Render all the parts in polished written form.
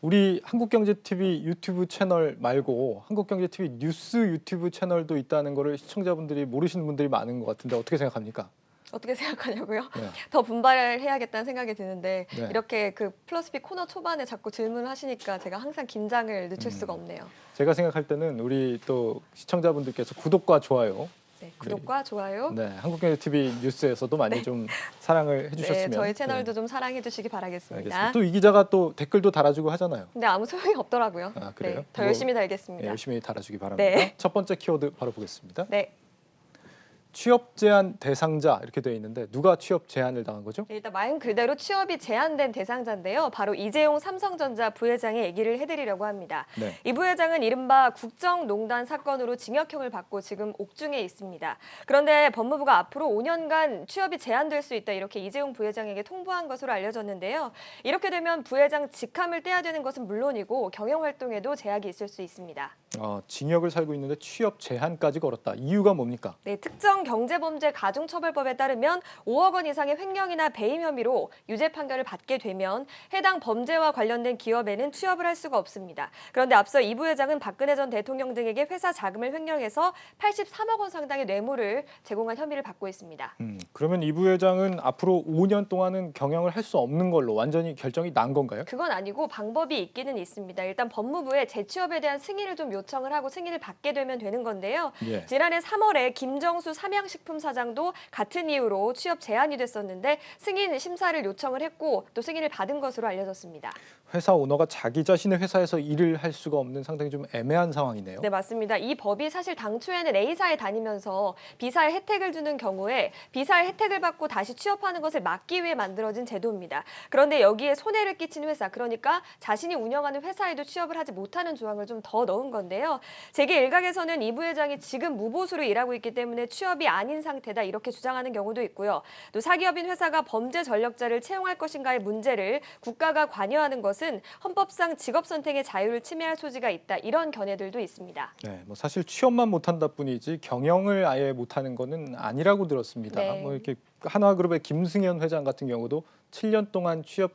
우리 한국경제TV 유튜브 채널 말고 한국경제TV 뉴스 유튜브 채널도 있다는 거를 시청자분들이 모르시는 분들이 많은 것 같은데 어떻게 생각합니까? 어떻게 생각하냐고요? 네. 더 분발을 해야겠다는 생각이 드는데 네. 이렇게 그 플러스피 코너 초반에 자꾸 질문을 하시니까 제가 항상 긴장을 늦출 수가 없네요. 제가 생각할 때는 우리 또 시청자분들께서 구독과 좋아요, 네, 구독과 좋아요. 네, 한국경제TV 뉴스에서도 많이 좀 사랑을 해주셨으면. 네, 저희 채널도 좀 사랑해 주시기 바라겠습니다. 알겠습니다. 또 이 기자가 또 댓글도 달아주고 하잖아요. 근데 아무 소용이 없더라고요. 아, 그래요? 네, 더 열심히 달겠습니다. 네, 열심히 달아주기 바랍니다. 네. 첫 번째 키워드 바로 보겠습니다. 네. 취업 제한 대상자 이렇게 되어 있는데 누가 취업 제한을 당한 거죠? 네, 일단 말 그대로 취업이 제한된 대상자인데요. 바로 이재용 삼성전자 부회장의 얘기를 해드리려고 합니다. 네. 이 부회장은 이른바 국정농단 사건으로 징역형을 받고 지금 옥중에 있습니다. 그런데 법무부가 앞으로 5년간 취업이 제한될 수 있다 이렇게 이재용 부회장에게 통보한 것으로 알려졌는데요. 이렇게 되면 부회장 직함을 떼야 되는 것은 물론이고 경영활동에도 제약이 있을 수 있습니다. 징역을 살고 있는데 취업 제한까지 걸었다. 이유가 뭡니까? 네, 특정 경제범죄 가중처벌법에 따르면 5억 원 이상의 횡령이나 배임 혐의로 유죄 판결을 받게 되면 해당 범죄와 관련된 기업에는 취업을 할 수가 없습니다. 그런데 앞서 이 부회장은 박근혜 전 대통령 등에게 회사 자금을 횡령해서 83억 원 상당의 뇌물을 제공한 혐의를 받고 있습니다. 그러면 이 부회장은 앞으로 5년 동안은 경영을 할 수 없는 걸로 완전히 결정이 난 건가요? 그건 아니고 방법이 있기는 있습니다. 일단 법무부에 재취업에 대한 승인을 좀 요청을 하고 승인을 받게 되면 되는 건데요. 예. 지난해 3월에 김정수 삼양식품 사장도 같은 이유로 취업 제한이 됐었는데 승인 심사를 요청을 했고 또 승인을 받은 것으로 알려졌습니다. 회사 오너가 자기 자신의 회사에서 일을 할 수가 없는 상당히 좀 애매한 상황이네요. 네, 맞습니다. 이 법이 사실 당초에는 A사에 다니면서 B사에 혜택을 주는 경우에 B사의 혜택을 받고 다시 취업하는 것을 막기 위해 만들어진 제도입니다. 그런데 여기에 손해를 끼친 회사, 그러니까 자신이 운영하는 회사에도 취업을 하지 못하는 조항을 좀 더 넣은 건데요. 재계 일각에서는 이 부회장이 지금 무보수로 일하고 있기 때문에 취업이 아닌 상태다 이렇게 주장하는 경우도 있고요. 또 사기업인 회사가 범죄 전력자를 채용할 것인가의 문제를 국가가 관여하는 것은 헌법상 직업 선택의 자유를 침해할 소지가 있다. 이런 견해들도 있습니다. 네, 뭐 사실 취업만 못한다 뿐이지 경영을 아예 못하는 거는 아니라고 들었습니다. 네. 뭐 이렇게 한화그룹의 김승현 회장 같은 경우도 7년 동안 취업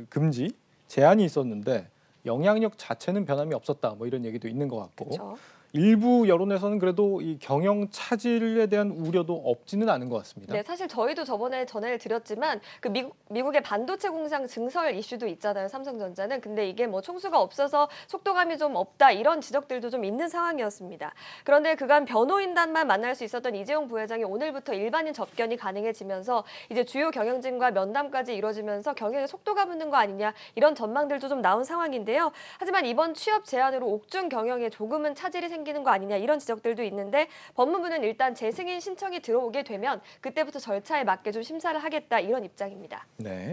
금지 제한이 있었는데 영향력 자체는 변함이 없었다. 뭐 이런 얘기도 있는 것 같고. 그렇죠. 일부 여론에서는 그래도 이 경영 차질에 대한 우려도 없지는 않은 것 같습니다. 네, 사실 저희도 저번에 전해를 드렸지만 그 미국의 반도체 공장 증설 이슈도 있잖아요. 삼성전자는. 근데 이게 뭐 총수가 없어서 속도감이 좀 없다 이런 지적들도 좀 있는 상황이었습니다. 그런데 그간 변호인단만 만날 수 있었던 이재용 부회장이 오늘부터 일반인 접견이 가능해지면서 이제 주요 경영진과 면담까지 이루어지면서 경영에 속도가 붙는 거 아니냐 이런 전망들도 좀 나온 상황인데요. 하지만 이번 취업 제한으로 옥중 경영에 조금은 차질이 생기는 거 아니냐 이런 지적들도 있는데 법무부는 일단 재승인 신청이 들어오게 되면 그때부터 절차에 맞게 좀 심사를 하겠다 이런 입장입니다. 네.